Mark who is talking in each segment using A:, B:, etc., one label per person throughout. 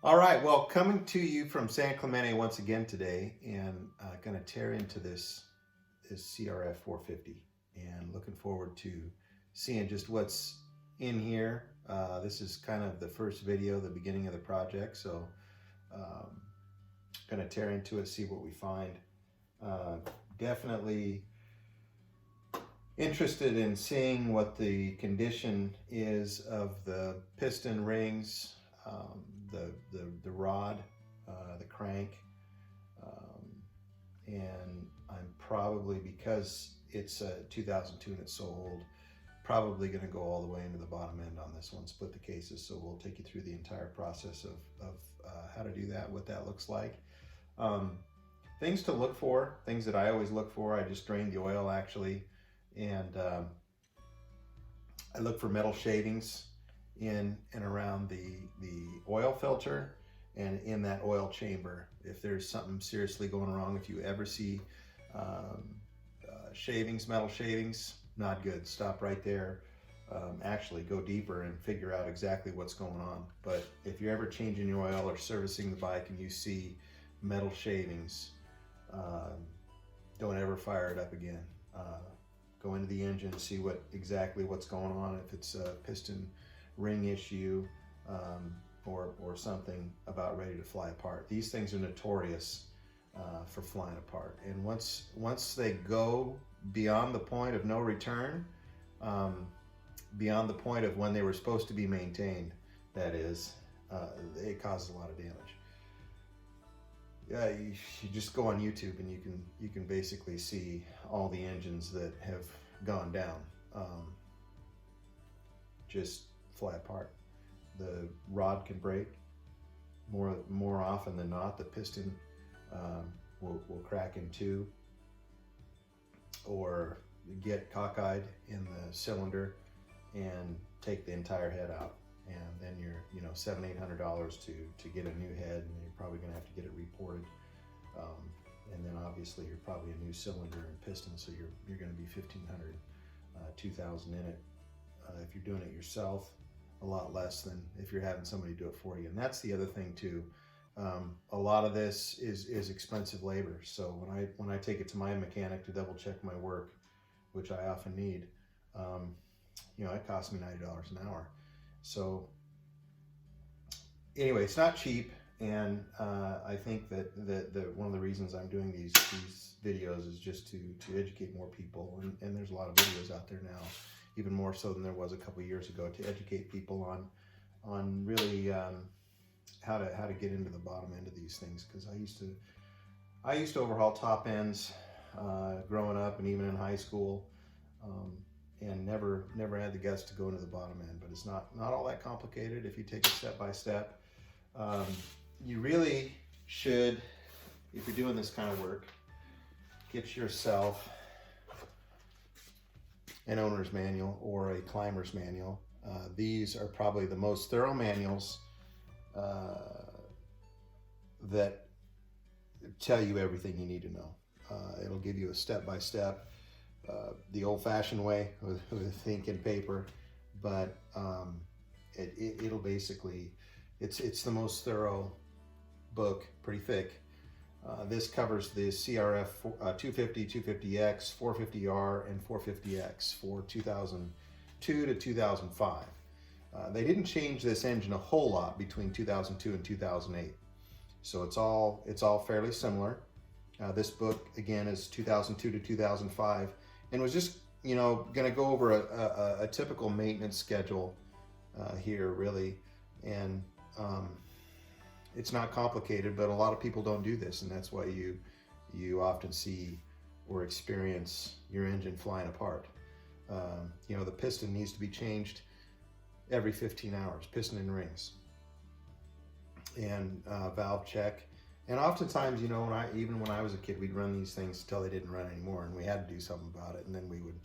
A: All right, well, coming to you from San Clemente once again today, and going to tear into this CRF450, and looking forward to seeing just what's in here. This is kind of the first video, the beginning of the project, so going to tear into it, see what we find. Definitely interested in seeing what the condition is of the piston rings, the rod, the crank, and I'm probably, because it's a 2002 and it's so old, probably going to go all the way into the bottom end on this one, split the cases. So we'll take you through the entire process of how to do that, what that looks like. Things to look for, things that I always look for. I just drained the oil actually, and I look for metal shavings in and around the oil filter and in that oil chamber. If there's something seriously going wrong, if you ever see shavings, metal shavings, not good. Stop right there. Actually go deeper and figure out exactly what's going on. But if you're ever changing your oil or servicing the bike and you see metal shavings, don't ever fire it up again. Go into the engine, see exactly what's going on, if it's a piston ring issue, or something about ready to fly apart. These things are notorious for flying apart, and once they go beyond the point of no return, beyond the point of when they were supposed to be maintained, that is, it causes a lot of damage. Yeah, you just go on YouTube and you can basically see all the engines that have gone down, just fly apart. The rod can break. More often than not, the piston will crack in two, or get cockeyed in the cylinder and take the entire head out. And then you're, $700-800 to get a new head, and you're probably going to have to get it reported. And then obviously you're probably a new cylinder and piston, so you're going to be $1,500, $2,000 in it. If you're doing it yourself, a lot less than if you're having somebody do it for you. And that's the other thing too. A lot of this is expensive labor. So when I take it to my mechanic to double check my work, which I often need, it costs me $90 an hour. So anyway, it's not cheap, and I think that one of the reasons I'm doing these videos is just to educate more people, and there's a lot of videos out there now, even more so than there was a couple years ago, to educate people on really how to get into the bottom end of these things. Because I used to overhaul top ends growing up and even in high school. And never had the guts to go into the bottom end. But it's not all that complicated if you take it step by step. You really should, if you're doing this kind of work, get yourself an owner's manual or a climber's manual. These are probably the most thorough manuals that tell you everything you need to know. It'll give you a step by step, the old-fashioned way with ink and paper, but it'll basically, it's the most thorough book, pretty thick. This covers the CRF 250, 250X, 450R, and 450X for 2002 to 2005. They didn't change this engine a whole lot between 2002 and 2008, so it's all fairly similar. This book again is 2002 to 2005. And was just, going to go over a typical maintenance schedule here, really. And it's not complicated, but a lot of people don't do this, and that's why you often see or experience your engine flying apart. The piston needs to be changed every 15 hours, piston and rings, and valve check. And oftentimes, even when I was a kid, we'd run these things until they didn't run anymore, and we had to do something about it. And then we would,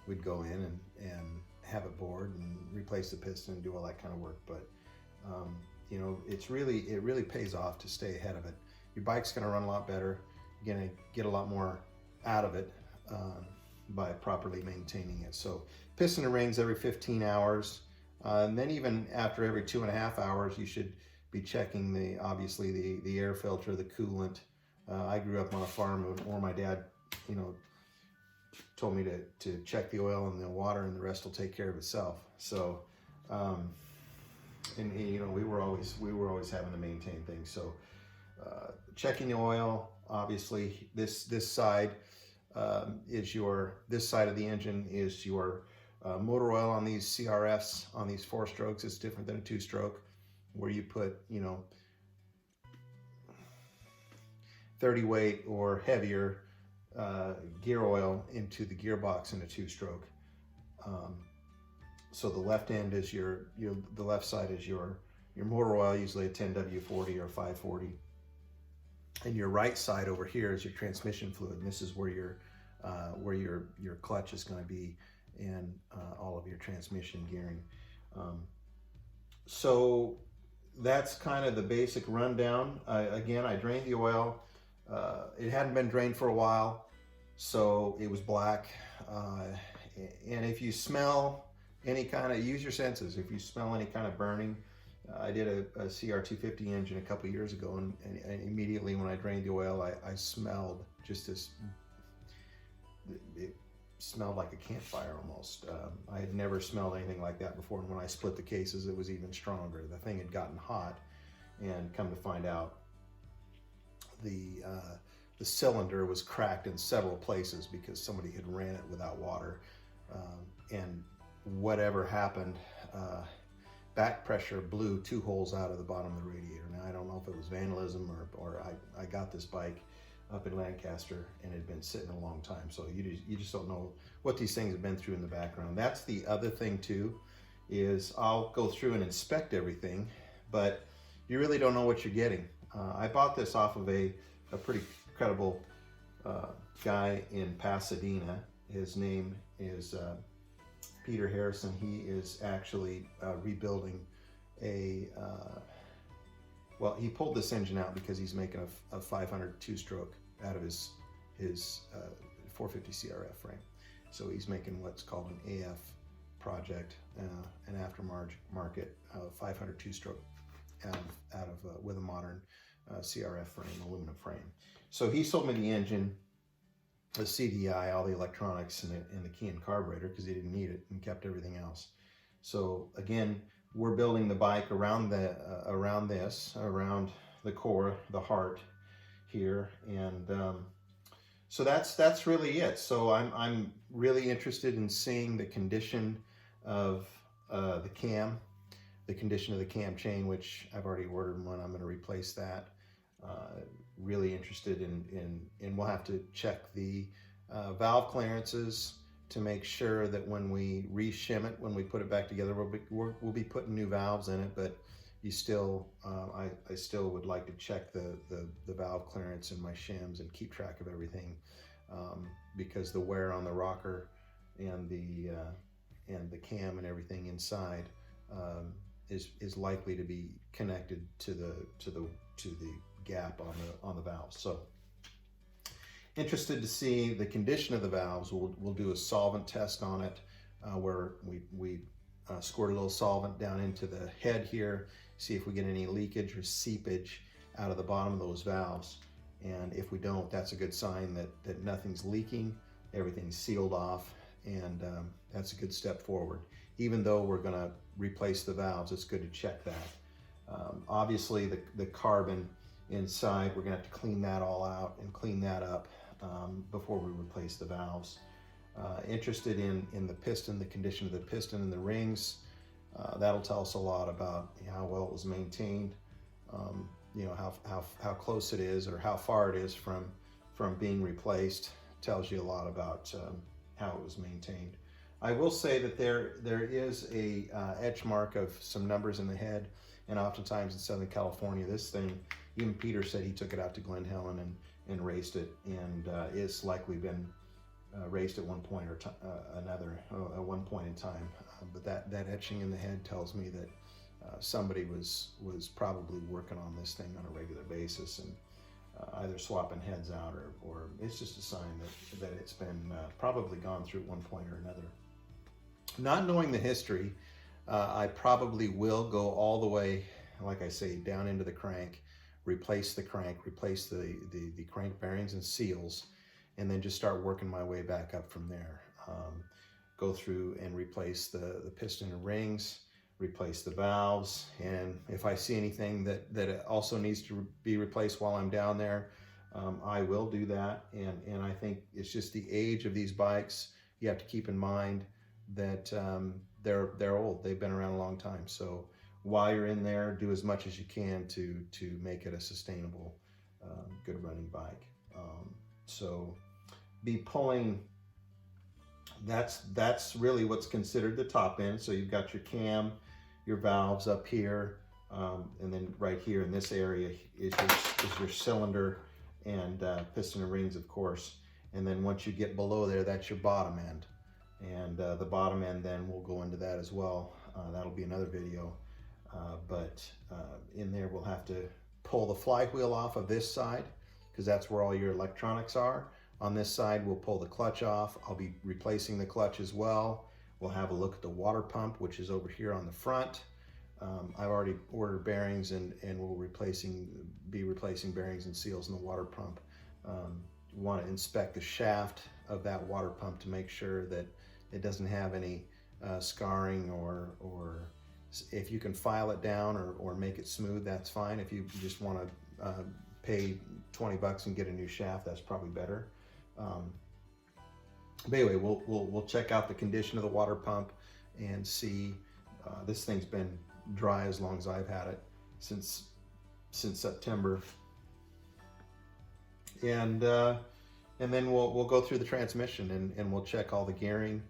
A: we'd go in and have it bored and replace the piston and do all that kind of work. But, it really pays off to stay ahead of it. Your bike's going to run a lot better. You're going to get a lot more out of it by properly maintaining it. So piston and rings every 15 hours. And then even after every 2.5 hours, you should be checking obviously the air filter, the coolant. I grew up on a farm where my dad, you know, told me to check the oil and the water, and the rest will take care of itself. So, and you know, we were always having to maintain things. So, checking the oil, obviously, this side this side of the engine is your motor oil on these CRFs, on these 4-strokes. It's different than a 2-stroke, where you put, you know, 30 weight or heavier gear oil into the gearbox in a 2-stroke. So the left end is the left side is your motor oil, usually a 10W40 or 540, and your right side over here is your transmission fluid. And this is where your clutch is going to be, and all of your transmission gearing. So that's kind of the basic rundown. Again, I drained the oil. It hadn't been drained for a while, so it was black. And if you smell any kind of, use your senses. If you smell any kind of burning, I did a CR250 engine a couple years ago, and immediately when I drained the oil, I smelled just this, it smelled like a campfire almost. I had never smelled anything like that before, and when I split the cases, it was even stronger. The thing had gotten hot, and come to find out, the cylinder was cracked in several places because somebody had ran it without water, and whatever happened, back pressure blew 2 holes out of the bottom of the radiator. Now, I don't know if it was vandalism or I got this bike up in Lancaster and it had been sitting a long time, so you just don't know what these things have been through in the background. That's the other thing too, is I'll go through and inspect everything, but you really don't know what you're getting. I bought this off of a pretty credible guy in Pasadena. His name is Peter Harrison. He is actually rebuilding well, he pulled this engine out because he's making a 500 2-stroke out of his 450 CRF frame. So he's making what's called an AF project, an aftermarket 500 2-stroke out of with a modern CRF frame, aluminum frame. So he sold me the engine, the CDI, all the electronics, and the key and carburetor, because he didn't need it, and kept everything else. So again, we're building the bike around around the core, the heart here, and so that's really it. So I'm really interested in seeing the condition of the cam, the condition of the cam chain, which I've already ordered one. I'm going to replace that. Really interested in we'll have to check the valve clearances to make sure that when we re-shim it, when we put it back together, we'll be putting new valves in it, but you still, I still would like to check the valve clearance in my shims and keep track of everything, because the wear on the rocker and the cam and everything inside is likely to be connected to the gap on the valves. So interested to see the condition of the valves. We'll do a solvent test on it, where we squirt a little solvent down into the head here, see if we get any leakage or seepage out of the bottom of those valves. And if we don't, that's a good sign that nothing's leaking, everything's sealed off, and that's a good step forward. Even though we're gonna replace the valves, it's good to check that. Obviously the carbon inside, we're gonna have to clean that all out and clean that up before we replace the valves. Interested in the piston, the condition of the piston and the rings. That'll tell us a lot about how well it was maintained, you know, how close it is or how far it is from being replaced. Tells you a lot about how it was maintained. I will say that there is a etch mark of some numbers in the head, and oftentimes in Southern California, this thing, even Peter said he took it out to Glen Helen and raced it, and it's likely been raced at one point or another at one point in time. But that etching in the head tells me that somebody was probably working on this thing on a regular basis, and either swapping heads out or it's just a sign that it's been probably gone through at one point or another. Not knowing the history, I probably will go all the way like I say, down into the crank, replace the crank, replace the crank bearings and seals, and then just start working my way back up from there. Go through and replace the piston and rings, replace the valves, and if I see anything that also needs to be replaced while I'm down there, I will do that. And I think it's just the age of these bikes. You have to keep in mind that they're old. They've been around a long time. So while you're in there, do as much as you can to make it a sustainable, good running bike. So be pulling. That's really what's considered the top end. So you've got your cam, your valves up here, and then right here in this area is your cylinder and piston and rings, of course. And then once you get below there, that's your bottom end. And the bottom end, then we'll go into that as well. That'll be another video. But in there, we'll have to pull the flywheel off of this side because that's where all your electronics are. On this side, we'll pull the clutch off. I'll be replacing the clutch as well. We'll have a look at the water pump, which is over here on the front. I've already ordered bearings and we'll be replacing bearings and seals in the water pump. You want to inspect the shaft of that water pump to make sure that it doesn't have any scarring, or if you can file it down or make it smooth, that's fine. If you just want to pay 20 bucks and get a new shaft, that's probably better. But anyway, we'll check out the condition of the water pump and see. This thing's been dry as long as I've had it, since September. And then we'll go through the transmission and we'll check all the gearing,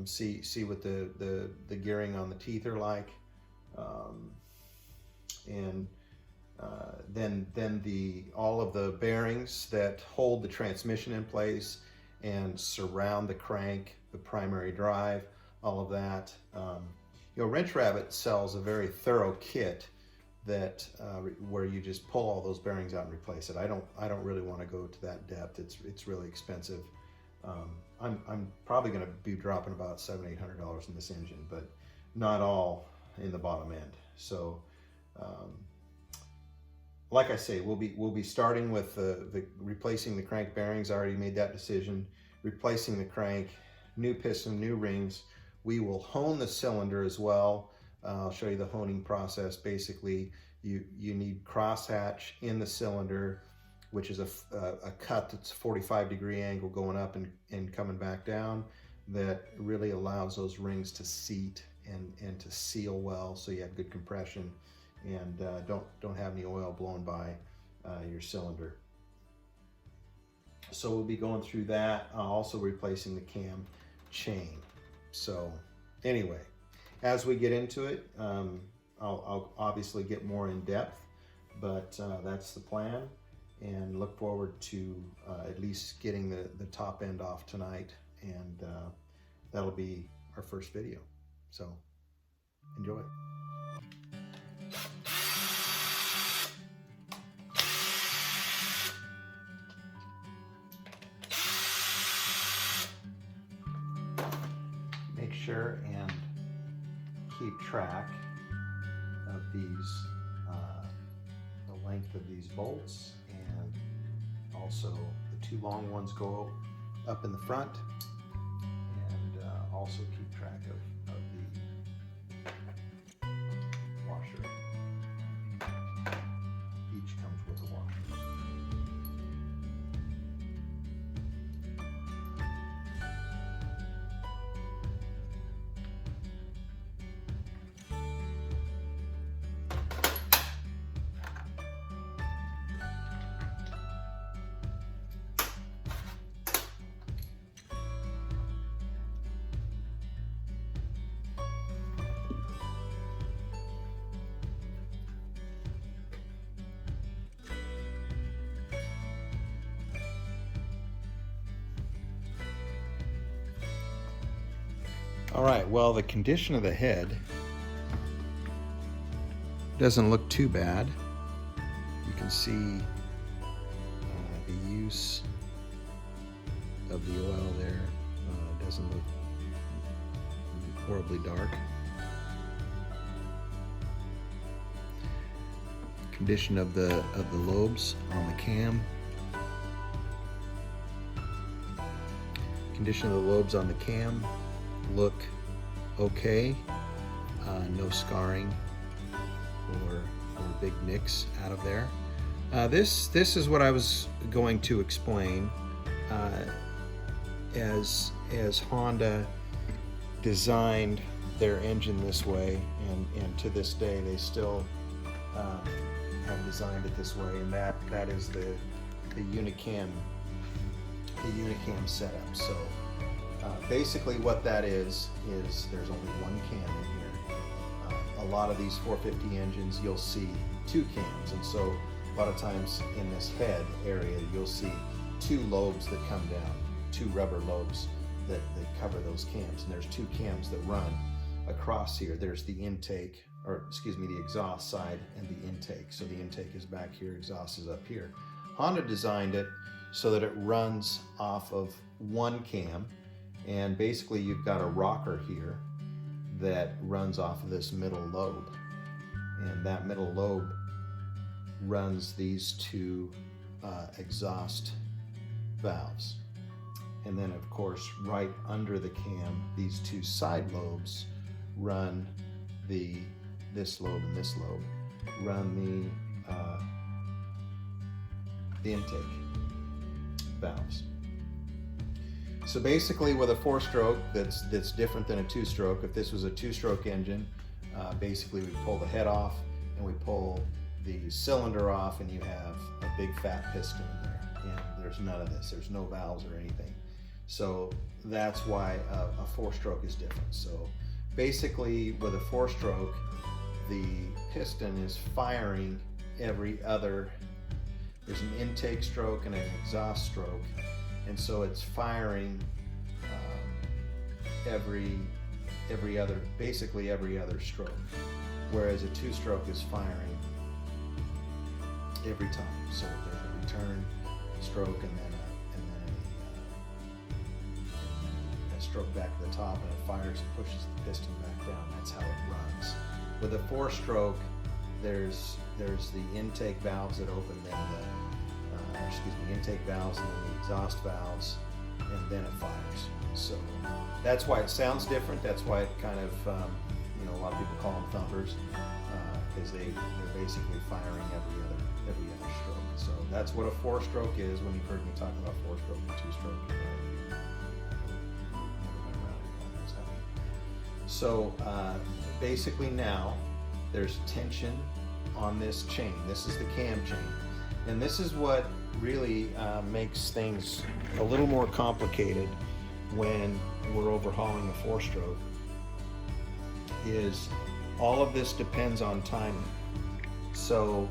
A: see what the gearing on the teeth are like, and then all of the bearings that hold the transmission in place and surround the crank, the primary drive, all of that. Wrench Rabbit sells a very thorough kit that where you just pull all those bearings out and replace it. I don't really want to go to that depth. It's really expensive. I'm probably going to be dropping about $700-800 in this engine, but not all in the bottom end. So like I say, we'll be starting with the replacing the crank bearings. I already made that decision. Replacing the crank, new piston, new rings. We will hone the cylinder as well. I'll show you the honing process. Basically, you need crosshatch in the cylinder, which is a cut that's 45-degree angle going up and coming back down, that really allows those rings to seat and to seal well, so you have good compression and don't have any oil blown by your cylinder. So we'll be going through that, also replacing the cam chain. So anyway, as we get into it, I'll obviously get more in depth, but that's the plan, and look forward to at least getting the top end off tonight, and that'll be our first video. So enjoy. Make sure and keep track of these, the length of these bolts, and also the two long ones go up in the front, and also keep track of the washer. Each comes with a washer. All right, well, the condition of the head doesn't look too bad. You can see the use of the oil there. Doesn't look horribly dark. Condition of the lobes on the cam. Condition of the lobes on the cam look okay. No scarring or big nicks out of there. This is what I was going to explain. As Honda designed their engine this way, and to this day they still have designed it this way, and that is the Unicam setup. So basically what that is there's only one cam in here. A lot of these 450 engines you'll see two cams, and so a lot of times in this head area you'll see two lobes that come down, two rubber lobes that cover those cams, and there's two cams that run across here. There's the intake, or excuse me, the exhaust side and the intake. So the intake is back here, exhaust is up here. Honda designed it so that it runs off of one cam, and basically you've got a rocker here that runs off of this middle lobe, and that middle lobe runs these two exhaust valves. And then of course right under the cam, these two side lobes run this lobe and this lobe run the intake valves. So basically with a 4-stroke that's different than a 2-stroke. If this was a 2-stroke engine, basically we pull the head off and we pull the cylinder off, and you have a big fat piston in there, and there's none of this. There's no valves or anything. So that's why a 4-stroke is different. So basically with a 4-stroke, the piston is firing every other, there's an intake stroke and an exhaust stroke, and so it's firing basically every other stroke, whereas a 2-stroke is firing every time. So there's a return stroke and then a stroke back to the top, and it fires and pushes the piston back down. That's how it runs. With a 4-stroke, there's the intake valves that open, then the intake valves and then the exhaust valves, and then it fires. So that's why it sounds different. That's why it kind of a lot of people call them thumpers, because they're basically firing every other stroke. So that's what a 4-stroke is. When you've heard me talk about 4-stroke and 2-stroke, so basically now there's tension on this chain. This is the cam chain, and this is what really makes things a little more complicated when we're overhauling a 4-stroke. Is all of this depends on timing. So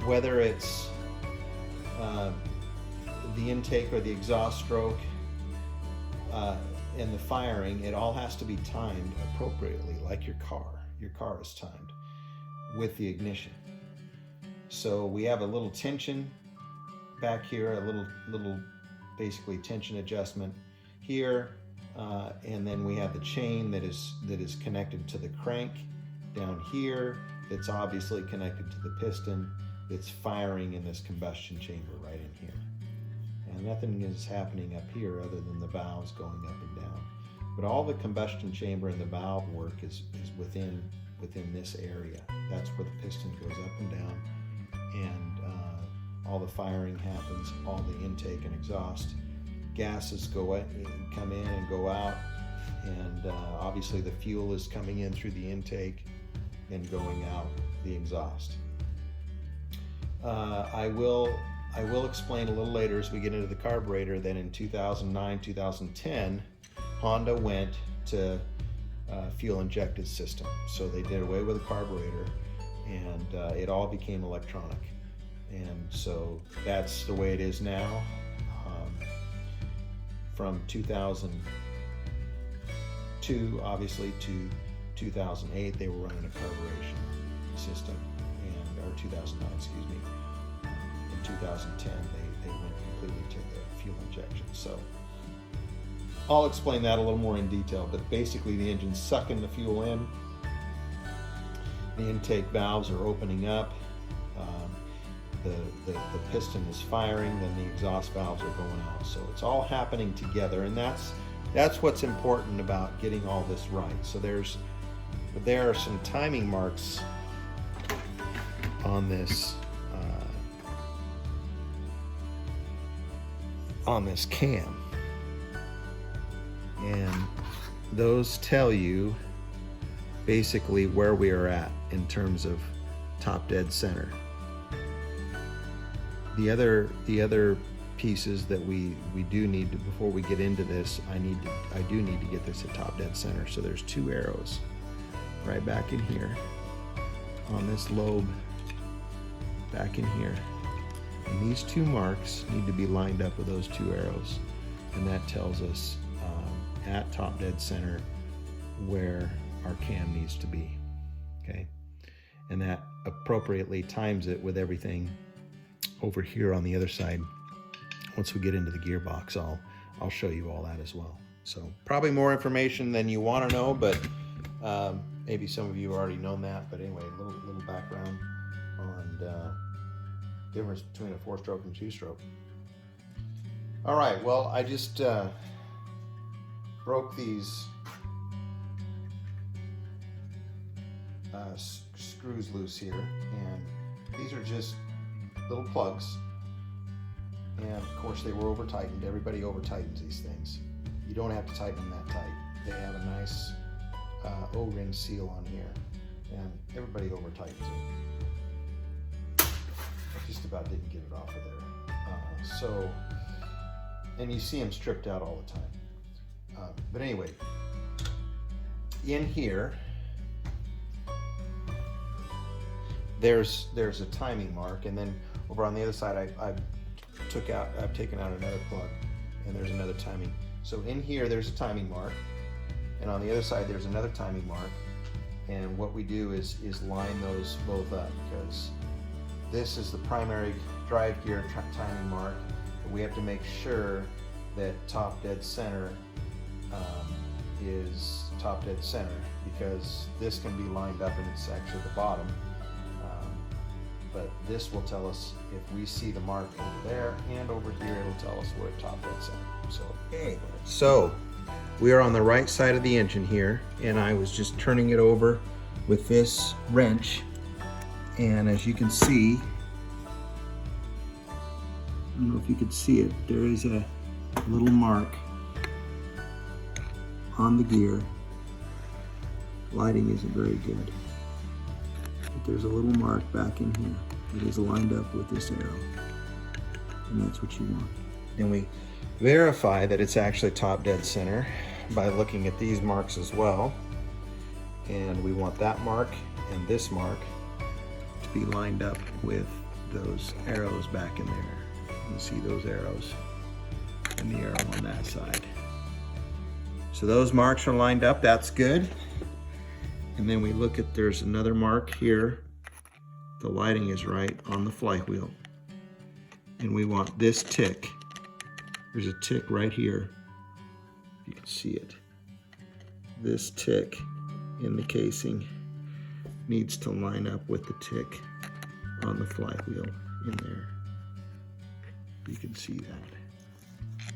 A: whether it's the intake or the exhaust stroke and the firing, it all has to be timed appropriately, like your car. Your car is timed with the ignition. So we have a little tension back here, a little basically tension adjustment here, and then we have the chain that is connected to the crank down here, that's obviously connected to the piston that's firing in this combustion chamber right in here. And nothing is happening up here other than the valves going up and down. But all the combustion chamber and the valve work is within this area. That's where the piston goes up and down, and all the firing happens, all the intake and exhaust gases come in and go out, and obviously the fuel is coming in through the intake and going out the exhaust. I will explain a little later as we get into the carburetor that in 2009, 2010, Honda went to fuel injected system. So they did away with the carburetor, and it all became electronic. And so that's the way it is now. From 2002, obviously, to 2008, they were running a carburation system, or 2009, excuse me. In 2010, they went completely to the fuel injection. So I'll explain that a little more in detail, but basically the engine's sucking the fuel in, The intake valves are opening up. The piston is firing, then the exhaust valves are going out. So it's all happening together, and that's what's important about getting all this right. So there are some timing marks on this cam, and those tell you basically where we are at in terms of top dead center. The other pieces that we do need to, before we get into this, I do need to get this at top dead center. So there's 2 arrows right back in here on this lobe, back in here. And these 2 marks need to be lined up with those 2 arrows. And that tells us at top dead center where our cam needs to be, okay? And that appropriately times it with everything over here on the other side. Once we get into the gearbox, I'll show you all that as well. So probably more information than you want to know, but maybe some of you already known that. But anyway, a little background on difference between a 4-stroke and 2-stroke. All right, well, I just broke these screws loose here, and these are just little plugs, and of course they were over tightened. Everybody over tightens these things. You don't have to tighten them that tight. They have a nice O-ring seal on here, and everybody over tightens them. I just about didn't get it off of there. And you see them stripped out all the time. But anyway, in here there's a timing mark, and then over on the other side I've taken out another plug, and there's another timing. So in here there's a timing mark, and on the other side there's another timing mark, and what we do is line those both up, because this is the primary drive gear timing mark. We have to make sure that top dead center is top dead center, because this can be lined up and it's actually the bottom. But this will tell us if we see the mark over there and over here, it'll tell us we're at top dead center. So we are on the right side of the engine here, and I was just turning it over with this wrench, and as you can see, I don't know if you could see it, there is a little mark on the gear. Lighting isn't very good, but there's a little mark back in here that is lined up with this arrow, and that's what you want. And we verify that it's actually top dead center by looking at these marks as well, and we want that mark and this mark to be lined up with those arrows back in there. You see those arrows and the arrow on that side. So those marks are lined up, that's good. And then we look at, there's another mark here. The lighting is right on the flywheel. And we want this tick. There's a tick right here. You can see it. This tick in the casing needs to line up with the tick on the flywheel in there. You can see that.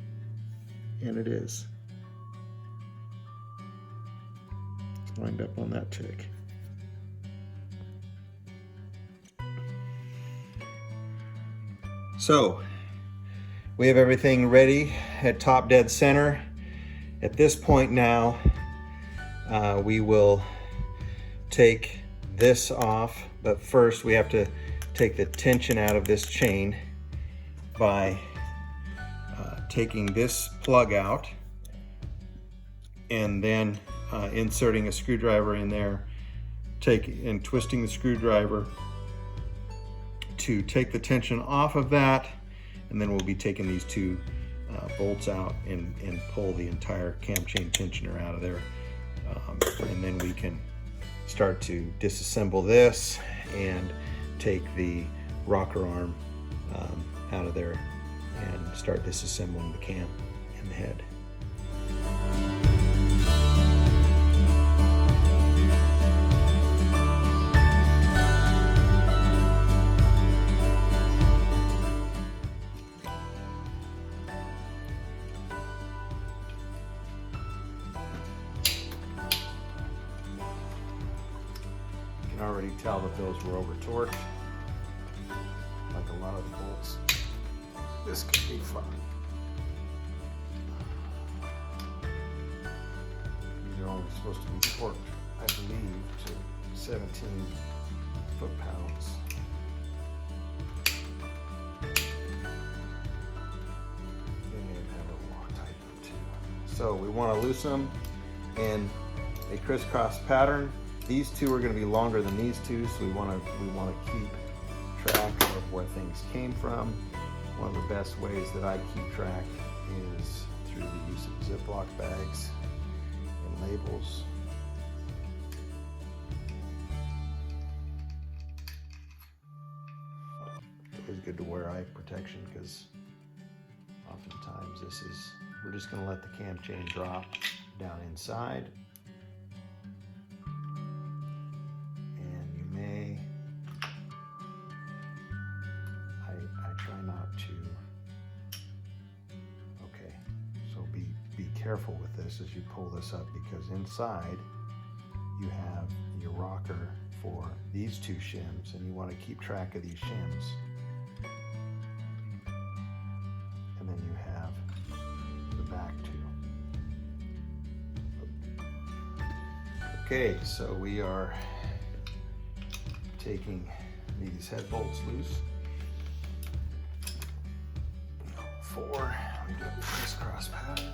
A: And it is. It's lined up on that tick. So we have everything ready at top dead center. At this point now, we will take this off, but first we have to take the tension out of this chain by taking this plug out and then inserting a screwdriver in there, and twisting the screwdriver to take the tension off of that, and then we'll be taking these 2 bolts out and pull the entire cam chain tensioner out of there, and then we can start to disassemble this and take the rocker arm out of there and start disassembling the cam and the head. tell that those were over torqued, like a lot of the bolts. This could be fun. These are only supposed to be torqued, I believe, to 17 foot-pounds. They may have a Loctite too. So we want to loosen them in a crisscross pattern. These two are going to be longer than these two, so we want to keep track of where things came from. One of the best ways that I keep track is through the use of Ziploc bags and labels. It's always good to wear eye protection because oftentimes we're just going to let the cam chain drop down inside. And you may, I try not to, okay, so be careful with this as you pull this up, because inside you have your rocker for these two shims, and you want to keep track of these shims. And then you have the back two. Okay, so we are taking these head bolts loose. 4, we do a crisscross pattern.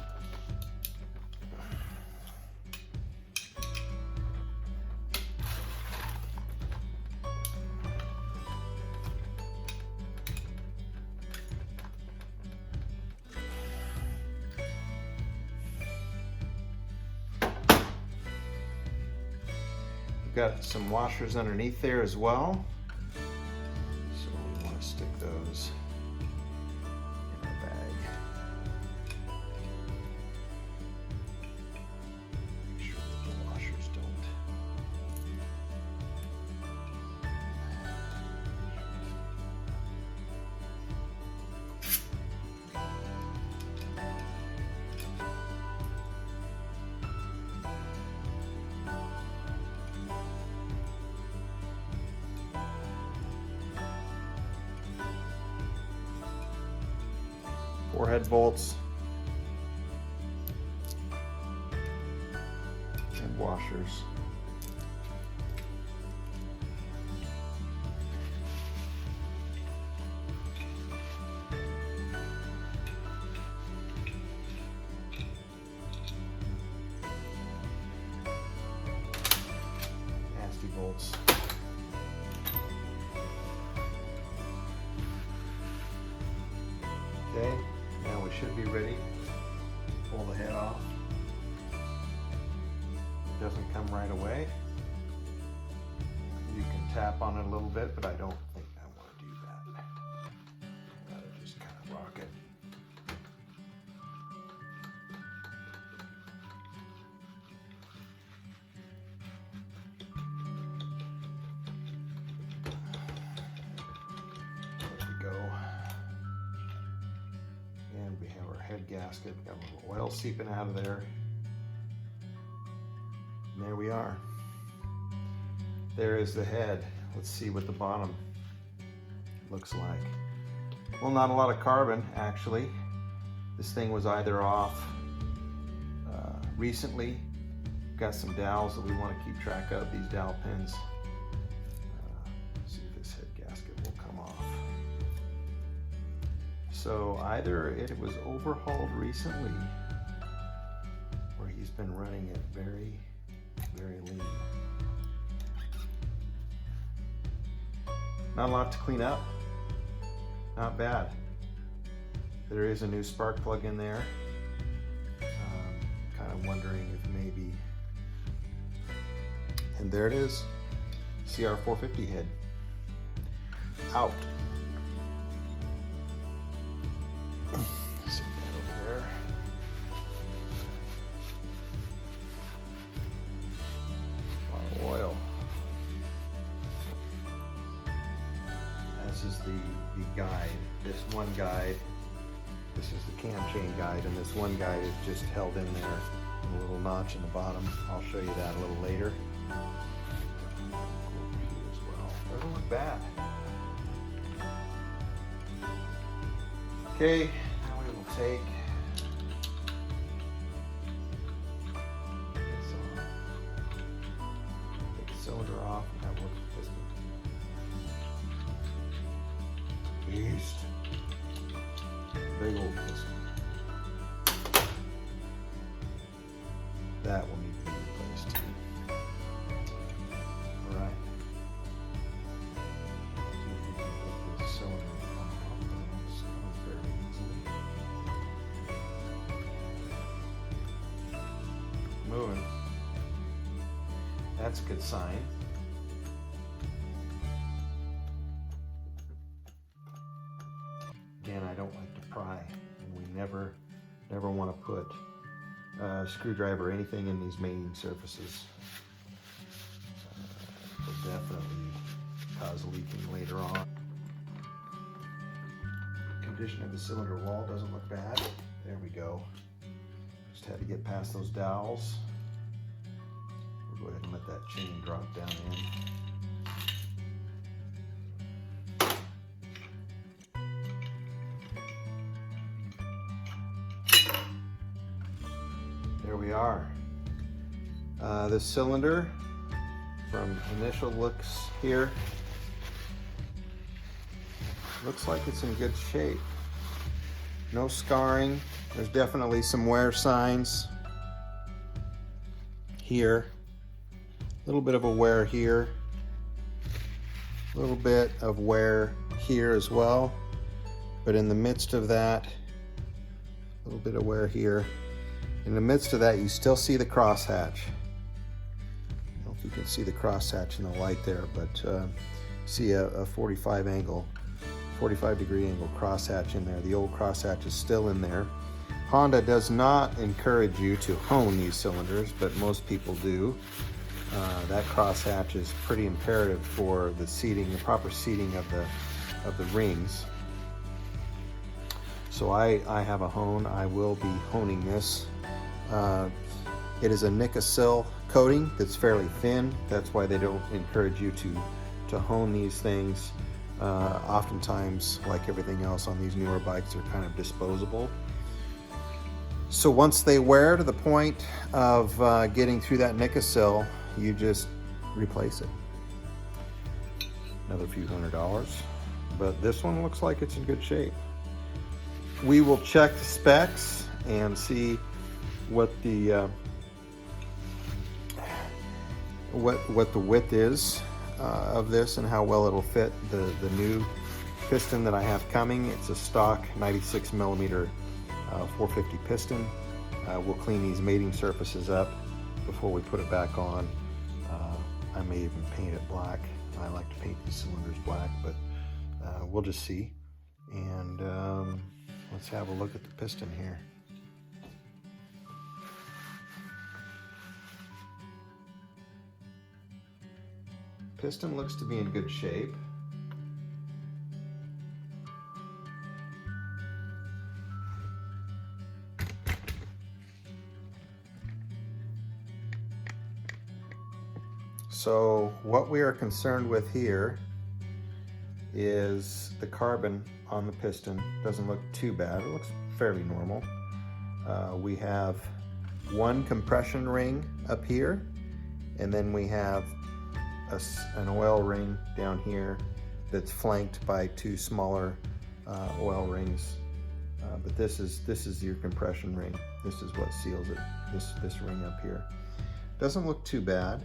A: Got some washers underneath there as well, so we want to stick those in our bag. Make sure that the washers don't. Four head bolts and washers. Nasty bolts. Okay. Now we should be ready to pull the head off. It doesn't come right away. You can tap on it a little bit, but I don't think I want to do that. Gotta just kind of rock it. There we go. And we have our head gasket, got a little oil seeping out of there. And there we are. There is the head. Let's see what the bottom looks like. Well, not a lot of carbon, actually. This thing was either off recently. Got some dowels that we want to keep track of, these dowel pins. See if this head gasket will come off. So either it was overhauled recently, or he's been running it very, very lean. Not a lot to clean up. Not bad. There is a new spark plug in there. Kind of wondering if maybe, and there it is, CR450 head out. Set that over there. A lot of oil. This is the guide. This one guide, this is the cam chain guide, and this one guide is just held in there, a little notch in the bottom. I'll show you that a little later. Go over here as look bad. Okay, now we will take this off. Take the cylinder off and have a look at the piston. Beast. Big old piston. That will need to be replaced too. Alright. See if we can get this cylinder to come off. It's coming fairly easily. Moving. That's a good sign. Again, I don't like to pry, and we never want to put screwdriver or anything in these mating surfaces. Will definitely cause leaking later on. Condition of the cylinder wall doesn't look bad. There we go. Just had to get past those dowels. We'll go ahead and let that chain drop down in. There we are. This cylinder, from initial looks here, looks like it's in good shape. No scarring. There's definitely some wear signs here. A little bit of a wear here. A little bit of wear here as well. But in the midst of that, a little bit of wear here. In the midst of that, you still see the crosshatch. I don't know if you can see the crosshatch in the light there, but see a 45 degree angle crosshatch in there. The old crosshatch is still in there. Honda does not encourage you to hone these cylinders, but most people do. That crosshatch is pretty imperative for the seating, the proper seating of the rings. So I have a hone. I will be honing this. It is a Nickel coating that's fairly thin. That's why they don't encourage you to hone these things. Oftentimes, like everything else on these newer bikes, they're kind of disposable. So once they wear to the point of getting through that Nickel, you just replace it. Another few $100s, but this one looks like it's in good shape. We will check the specs and see what the what the width is of this and how well it'll fit the new piston that I have coming. It's a stock 96 millimeter 450 piston. We'll clean these mating surfaces up before we put it back on. I may even paint it black. I like to paint these cylinders black, but we'll just see. And let's have a look at the piston here. Piston looks to be in good shape. So what we are concerned with here is the carbon on the piston. Doesn't look too bad. It looks fairly normal. We have one compression ring up here, and then we have an oil ring down here that's flanked by two smaller oil rings. But this is your compression ring. This is what seals it. This ring up here doesn't look too bad.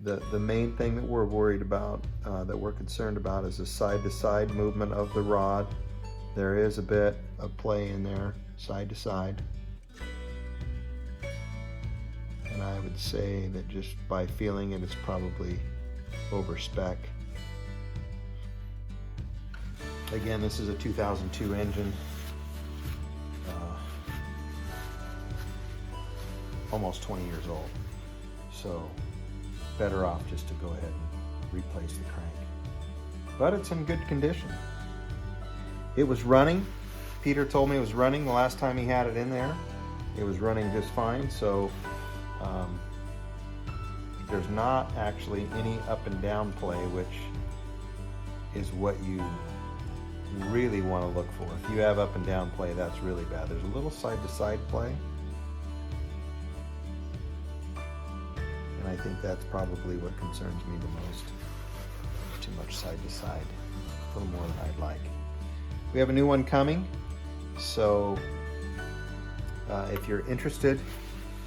A: The main thing that we're worried about, that we're concerned about, is the side-to-side movement of the rod. There is a bit of play in there, side to side. And I would say that just by feeling it, it's probably over spec. Again, this is a 2002 engine. Almost 20 years old. So better off just to go ahead and replace the crank. But it's in good condition. It was running. Peter told me it was running the last time he had it in there. It was running just fine, so there's not actually any up and down play, which is what you really want to look for. If you have up and down play, that's really bad. There's a little side to side play, and I think that's probably what concerns me the most. Too much side to side, a little more than I'd like. We have a new one coming, so if you're interested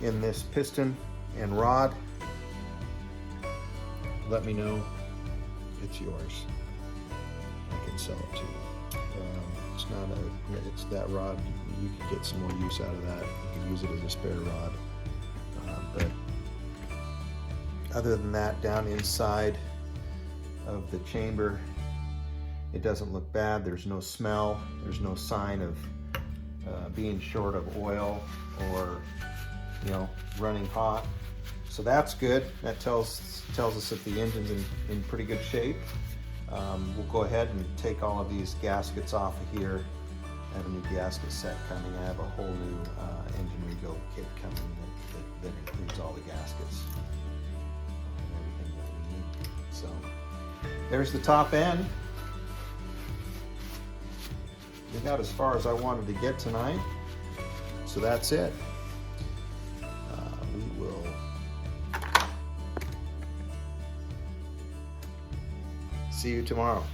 A: in this piston and rod, let me know. It's yours. I can sell it to you. It's that rod. You could get some more use out of that. You can use it as a spare rod. But other than that, down inside of the chamber, it doesn't look bad. There's no smell. There's no sign of being short of oil or, you know, running hot. So that's good. That tells us that the engine's in pretty good shape. We'll go ahead and take all of these gaskets off of here. I have a new gasket set coming. I have a whole new engine rebuild kit coming that includes all the gaskets and everything that we need. So there's the top end. We got as far as I wanted to get tonight, so that's it. We will see you tomorrow.